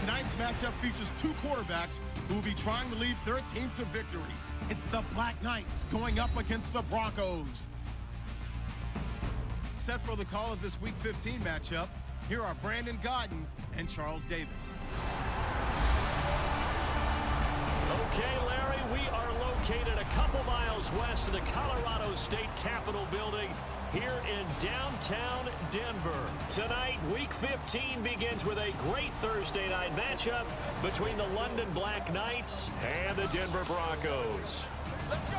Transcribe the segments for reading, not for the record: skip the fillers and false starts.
Tonight's matchup features two quarterbacks who will be trying to lead their team to victory. It's the Black Knights going up against the Broncos. Set for the call of this Week 15 matchup, here are Brandon Godden and Charles Davis. Okay, Larry, we are located a couple miles west of the Colorado State Capitol building here in downtown Denver. Tonight, Week 15 begins with a great Thursday night matchup between the London Black Knights and the Denver Broncos. Let's go.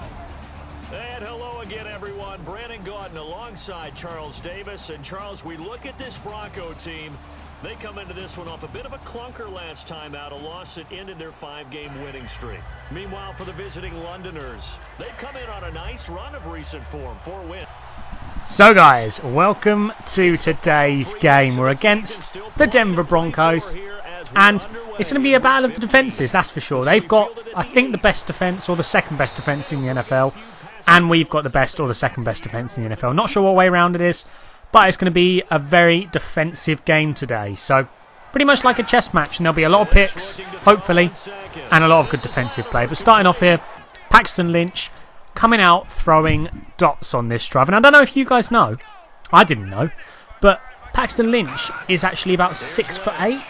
And hello again, everyone. Brandon Godden alongside Charles Davis. And Charles, we look at this Bronco team. They come into this one off a bit of a clunker last time out, a loss that ended their 5-game winning streak. Meanwhile, for the visiting Londoners, they've come in on a nice run of recent form, 4 wins. So guys, welcome to today's game. We're against the Denver Broncos, and it's going to be a battle of the defences, that's for sure. They've got, I think, the best defence or the second best defence in the NFL, and we've got the best or the second best defence in the NFL. Not sure what way round it is, but it's going to be a very defensive game today. So pretty much like a chess match, and there'll be a lot of picks, hopefully, and a lot of good defensive play. But starting off here, Paxton Lynch coming out throwing dots on this drive. And I don't know if you guys know, I didn't know, but Paxton Lynch is actually about 6'8".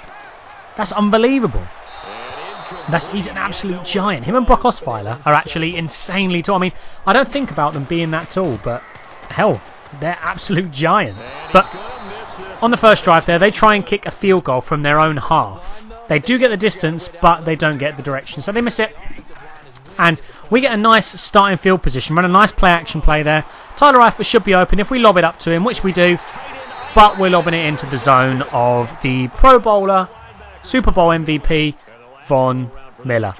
That's unbelievable. He's an absolute giant. Him and Brock Osweiler are actually insanely tall. I mean, I don't think about them being that tall, but hell, they're absolute giants. But on the first drive there, they try and kick a field goal from their own half. They do get the distance, but they don't get the direction, so they miss it. And we get a nice starting field position, run a nice play-action play there. Tyler Eifert should be open if we lob it up to him, which we do. But we're lobbing it into the zone of the Pro Bowler, Super Bowl MVP, Von Miller.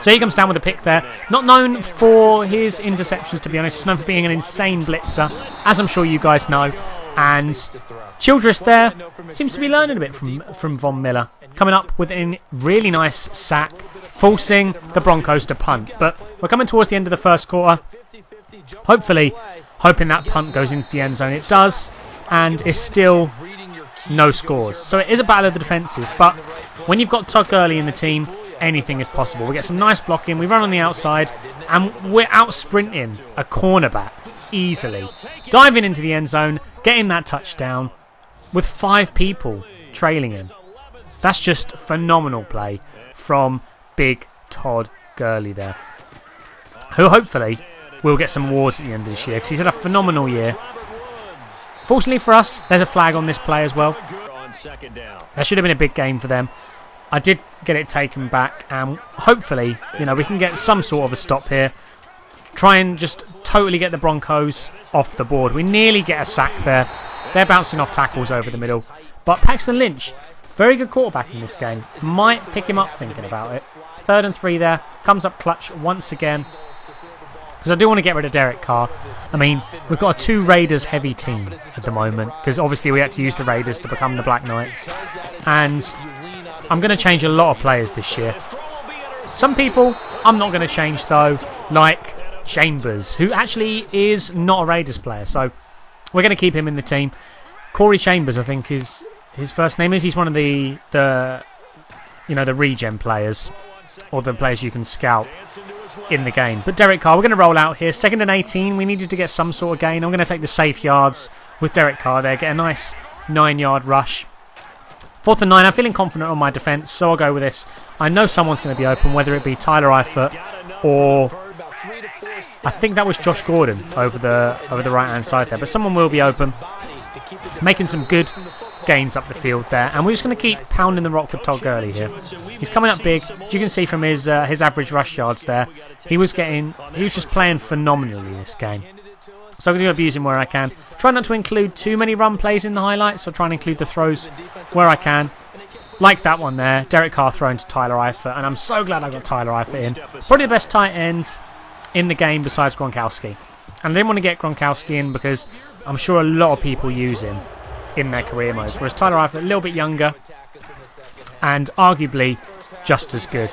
So he comes down with a pick there. Not known for his interceptions, to be honest. He's known for being an insane blitzer, as I'm sure you guys know. And Childress there seems to be learning a bit from Von Miller. Coming up with a really nice sack, forcing the Broncos to punt. But we're coming towards the end of the first quarter. Hopefully, hoping that punt goes into the end zone. It does, and it's still no scores. So it is a battle of the defences, but when you've got Todd Gurley in the team, anything is possible. We get some nice blocking, we run on the outside, and we're out sprinting a cornerback easily. Diving into the end zone, getting that touchdown with 5 people trailing him. That's just phenomenal play from big Todd Gurley there, who hopefully will get some awards at the end of this year because he's had a phenomenal year. Fortunately for us, there's a flag on this play as well. That should have been a big game for them. I did get it taken back, and hopefully, we can get some sort of a stop here. Try and just totally get the Broncos off the board. We nearly get a sack there. They're bouncing off tackles over the middle. But Paxton Lynch, very good quarterback in this game. Might pick him up thinking about it. 3rd and 3 there. Comes up clutch once again. Because I do want to get rid of Derek Carr. I mean, we've got a 2 Raiders heavy team at the moment. Because obviously we had to use the Raiders to become the Black Knights. And I'm going to change a lot of players this year. Some people I'm not going to change though. Like Chambers, who actually is not a Raiders player. So we're going to keep him in the team. Corey Chambers, I think his first name is. He's one of the regen players, or the players you can scout in the game. But Derek Carr, we're going to roll out here. 2nd and 18. We needed to get some sort of gain. I'm going to take the safe yards with Derek Carr there. Get a nice 9-yard rush. 4th and 9. I'm feeling confident on my defence, so I'll go with this. I know someone's going to be open, whether it be Tyler Eifert or I think that was Josh Gordon over the right-hand side there. But someone will be open, making some good gains up the field there. And we're just going to keep pounding the rock with Todd Gurley here. He's coming up big. As you can see from his average rush yards there, he was just playing phenomenally this game. So I'm going to abuse him where I can. Try not to include too many run plays in the highlights. So try and include the throws where I can. Like that one there. Derek Carr throwing to Tyler Eifert. And I'm so glad I got Tyler Eifert in. Probably the best tight end in the game besides Gronkowski. And I didn't want to get Gronkowski in because I'm sure a lot of people use him in their career modes. Whereas Tyler Eifert, a little bit younger. And arguably just as good.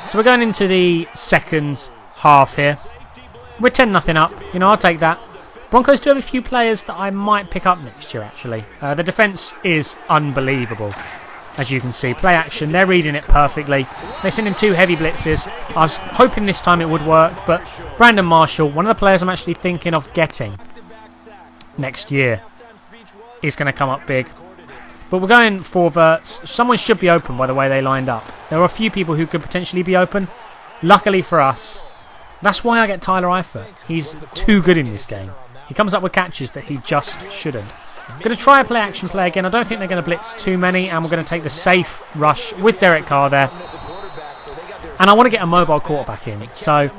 So we're going into the second half here. We're 10-0 up. I'll take that. Broncos do have a few players that I might pick up next year, actually. The defence is unbelievable. As you can see, play action, they're reading it perfectly. They're sending 2 heavy blitzes. I was hoping this time it would work, but Brandon Marshall, one of the players I'm actually thinking of getting next year, is going to come up big. But we're going 4 verts. Someone should be open by the way they lined up. There are a few people who could potentially be open. Luckily for us, that's why I get Tyler Eifert. He's too good in this game. He comes up with catches that he just shouldn't. I'm going to try a play action play again. I don't think they're going to blitz too many, and we're going to take the safe rush with Derek Carr there. And I want to get a mobile quarterback in. So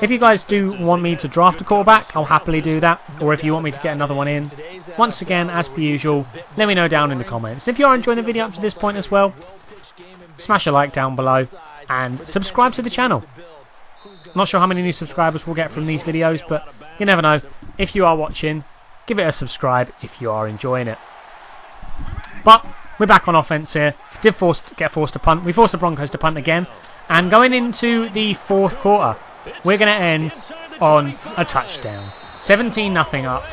if you guys do want me to draft a quarterback, I'll happily do that. Or if you want me to get another one in, once again, as per usual, let me know down in the comments. And if you are enjoying the video up to this point as well, smash a like down below and subscribe to the channel. Not sure how many new subscribers we'll get from these videos, but you never know. If you are watching, give it a subscribe if you are enjoying it. But we're back on offense here. Did get forced to punt. We forced the Broncos to punt again. And going into the 4th quarter, we're going to end on a touchdown. 17-0 up.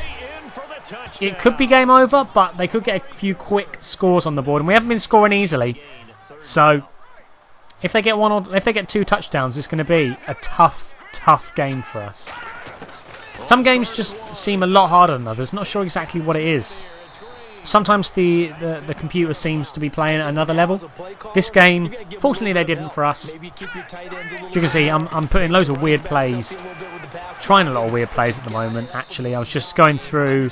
It could be game over, but they could get a few quick scores on the board. And we haven't been scoring easily. So if they get 2 touchdowns, it's going to be a tough game for us. Some games just seem a lot harder than others. Not sure exactly what it is. Sometimes the computer seems to be playing at another level. This game, fortunately they didn't for us. As you can see, I'm putting loads of weird plays. Trying a lot of weird plays at the moment, actually. I was just going through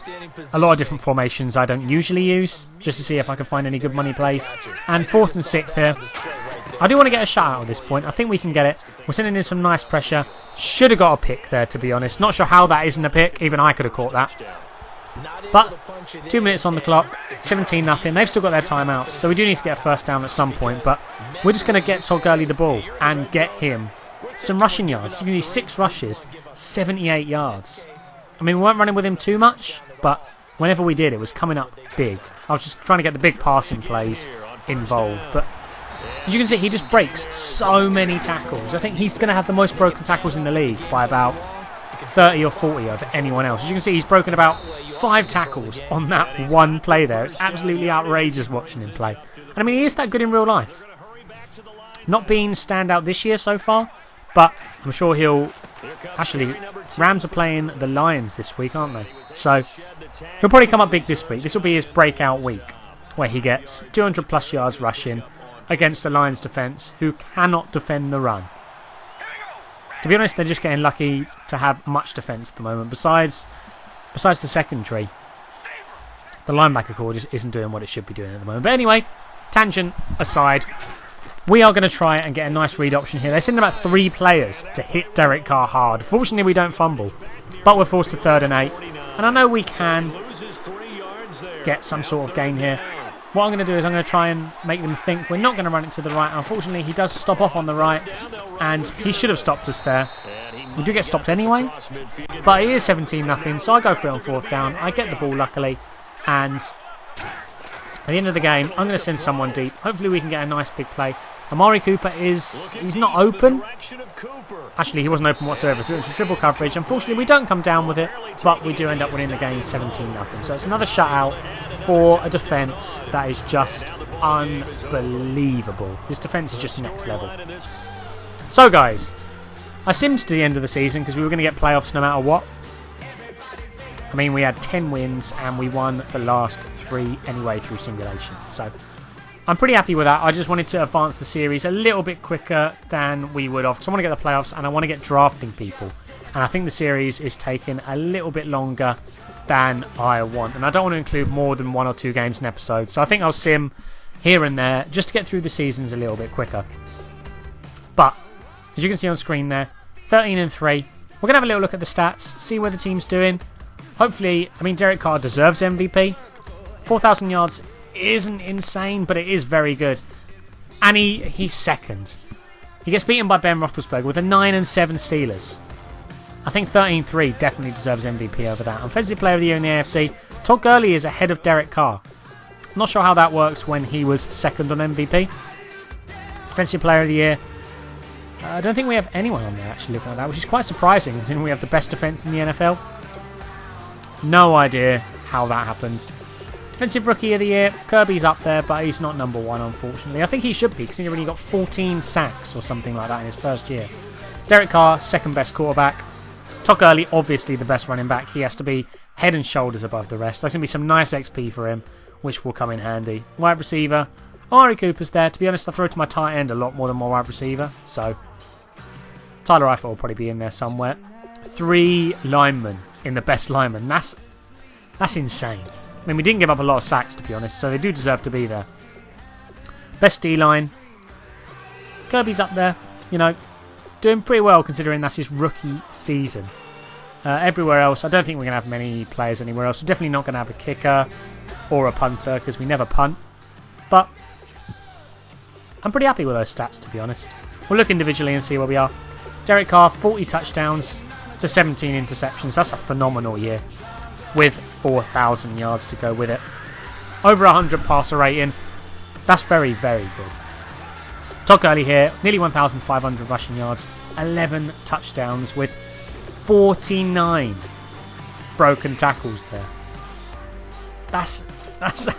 a lot of different formations I don't usually use, just to see if I can find any good money plays. And 4th and 6 here. I do want to get a shot out at this point. I think we can get it. We're sending in some nice pressure. Should have got a pick there, to be honest. Not sure how that isn't a pick. Even I could have caught that. But 2 minutes on the clock. 17-0. They've still got their timeouts. So we do need to get a first down at some point. But we're just going to get Todd Gurley the ball and get him some rushing yards. You can see 6 rushes, 78 yards. I mean, we weren't running with him too much. But whenever we did, it was coming up big. I was just trying to get the big passing plays involved. But as you can see, he just breaks so many tackles. I think he's going to have the most broken tackles in the league by about 30 or 40 over anyone else. As you can see, he's broken about 5 tackles on that one play there. It's absolutely outrageous watching him play. And I mean, he is that good in real life. Not being standout this year so far, but I'm sure he'll... Actually, Rams are playing the Lions this week, aren't they? So he'll probably come up big this week. This will be his breakout week, where he gets 200 plus yards rushing against a Lions defence who cannot defend the run. To be honest, they're just getting lucky to have much defence at the moment. Besides the secondary, the linebacker core just isn't doing what it should be doing at the moment. But anyway, tangent aside, we are going to try and get a nice read option here. They're sending about 3 players to hit Derek Carr hard. Fortunately, we don't fumble, but we're forced to 3rd and 8. And I know we can get some sort of gain here. What I'm going to do is I'm going to try and make them think we're not going to run it to the right. Unfortunately, he does stop off on the right, and he should have stopped us there. We do get stopped anyway, but it is 17-0, so I go for it on 4th down. I get the ball, luckily, and at the end of the game, I'm going to send someone deep. Hopefully, we can get a nice big play. Amari Cooper he's not open. Actually, he wasn't open whatsoever. So it's a triple coverage. Unfortunately, we don't come down with it, but we do end up winning the game 17-0. So it's another shutout for a defence that is just unbelievable. This defence is just next level. So, guys, I simmed to the end of the season because we were going to get playoffs no matter what. I mean, we had 10 wins and we won the last 3 anyway through simulation. So I'm pretty happy with that. I just wanted to advance the series a little bit quicker than we would have. So I want to get the playoffs and I want to get drafting people. And I think the series is taking a little bit longer than I want. And I don't want to include more than 1 or 2 games in episodes. So I think I'll sim here and there just to get through the seasons a little bit quicker. But as you can see on screen there, 13-3. We're going to have a little look at the stats, see where the team's doing. Hopefully, I mean, Derek Carr deserves MVP. 4,000 yards isn't insane, but it is very good. And he's second. He gets beaten by Ben Roethlisberger with a 9-7 Steelers. I think 13-3 definitely deserves MVP over that. Offensive Player of the Year in the AFC, Todd Gurley is ahead of Derek Carr. Not sure how that works when he was second on MVP. Defensive Player of the Year, I don't think we have anyone on there actually looking at that, which is quite surprising, considering we have the best defense in the NFL. No idea how that happened. Defensive Rookie of the Year, Kirby's up there, but he's not number 1, unfortunately. I think he should be, because he's already got 14 sacks or something like that in his first year. Derek Carr, second best quarterback. Todd Gurley, obviously the best running back. He has to be head and shoulders above the rest. There's going to be some nice XP for him, which will come in handy. Wide receiver, Amari Cooper's there. To be honest, I throw to my tight end a lot more than my wide receiver, so Tyler Eifert will probably be in there somewhere. 3 linemen in the best lineman. That's insane. I mean, we didn't give up a lot of sacks, to be honest, so they do deserve to be there. Best D-line. Kirby's up there, you know, doing pretty well considering that's his rookie season. Everywhere else, I don't think we're going to have many players anywhere else. We're definitely not going to have a kicker or a punter because we never punt. But I'm pretty happy with those stats, to be honest. We'll look individually and see where we are. Derek Carr, 40 touchdowns to 17 interceptions. That's a phenomenal year with 4,000 yards to go with it. Over 100 passer rating. That's very, very good. Todd Gurley here, nearly 1,500 rushing yards, 11 touchdowns with 49 broken tackles there. That's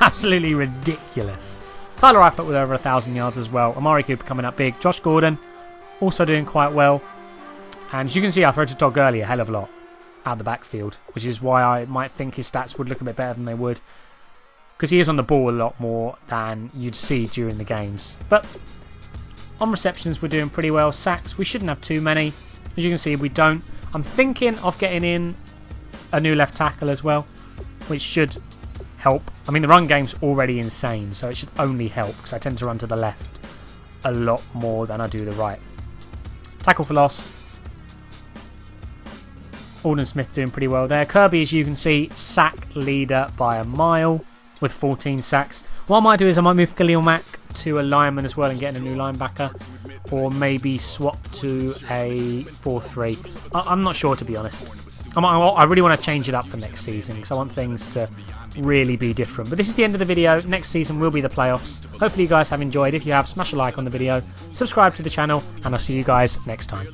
absolutely ridiculous. Tyler Eifert with over 1,000 yards as well. Amari Cooper coming up big. Josh Gordon also doing quite well. And as you can see, I throw to Todd Gurley a hell of a lot out the backfield, which is why I might think his stats would look a bit better than they would, because he is on the ball a lot more than you'd see during the games. But on receptions, we're doing pretty well. Sacks, we shouldn't have too many. As you can see, we don't. I'm thinking of getting in a new left tackle as well, which should help. I mean, the run game's already insane, so it should only help, because I tend to run to the left a lot more than I do the right. Tackle for loss. Alden Smith doing pretty well there. Kirby, as you can see, sack leader by a mile with 14 sacks. What I might do is I might move Khalil Mack to a lineman as well and get in a new linebacker, or maybe swap to a 4-3. I'm not sure, to be honest. I really want to change it up for next season because I want things to really be different. But this is the end of the video. Next season will be the playoffs. Hopefully you guys have enjoyed. If you have, smash a like on the video, subscribe to the channel, and I'll see you guys next time.